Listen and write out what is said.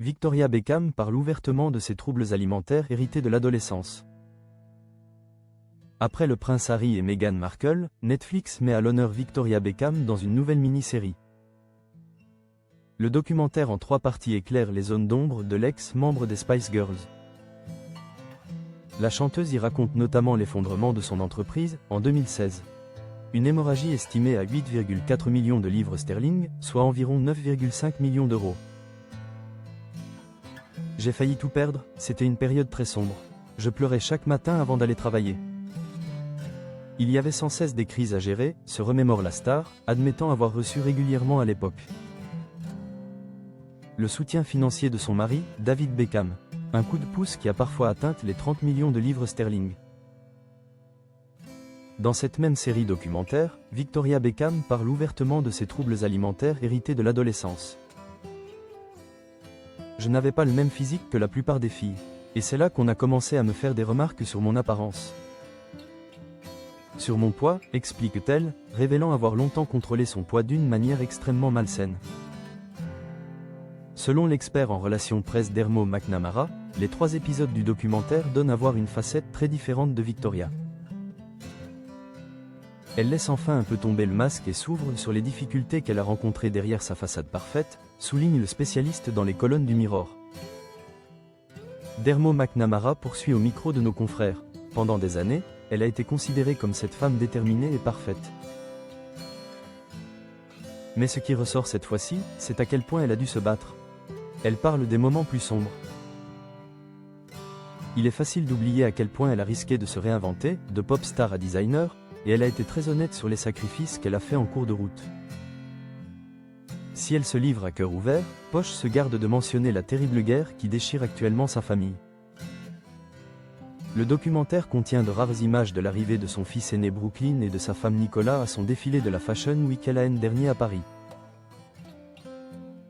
Victoria Beckham parle ouvertement de ses troubles alimentaires hérités de l'adolescence. Après le prince Harry et Meghan Markle, Netflix met à l'honneur Victoria Beckham dans une nouvelle mini-série. Le documentaire en 3 parties éclaire les zones d'ombre de l'ex-membre des Spice Girls. La chanteuse y raconte notamment l'effondrement de son entreprise, en 2016. Une hémorragie estimée à 8,4 millions de livres sterling, soit environ 9,5 millions d'euros. J'ai failli tout perdre, c'était une période très sombre. Je pleurais chaque matin avant d'aller travailler. Il y avait sans cesse des crises à gérer, se remémore la star, admettant avoir reçu régulièrement à l'époque le soutien financier de son mari, David Beckham. Un coup de pouce qui a parfois atteint les 30 millions de livres sterling. Dans cette même série documentaire, Victoria Beckham parle ouvertement de ses troubles alimentaires hérités de l'adolescence. Je n'avais pas le même physique que la plupart des filles. Et c'est là qu'on a commencé à me faire des remarques sur mon apparence. Sur mon poids, explique-t-elle, révélant avoir longtemps contrôlé son poids d'une manière extrêmement malsaine. Selon l'expert en relations presse Dermot McNamara, les 3 épisodes du documentaire donnent à voir une facette très différente de Victoria. Elle laisse enfin un peu tomber le masque et s'ouvre sur les difficultés qu'elle a rencontrées derrière sa façade parfaite, souligne le spécialiste dans les colonnes du Mirror. Dermot McNamara poursuit au micro de nos confrères. Pendant des années, elle a été considérée comme cette femme déterminée et parfaite. Mais ce qui ressort cette fois-ci, c'est à quel point elle a dû se battre. Elle parle des moments plus sombres. Il est facile d'oublier à quel point elle a risqué de se réinventer, de pop star à designer, et elle a été très honnête sur les sacrifices qu'elle a fait en cours de route. Si elle se livre à cœur ouvert, Posh se garde de mentionner la terrible guerre qui déchire actuellement sa famille. Le documentaire contient de rares images de l'arrivée de son fils aîné Brooklyn et de sa femme Nicola à son défilé de la Fashion Week l'an dernier à Paris.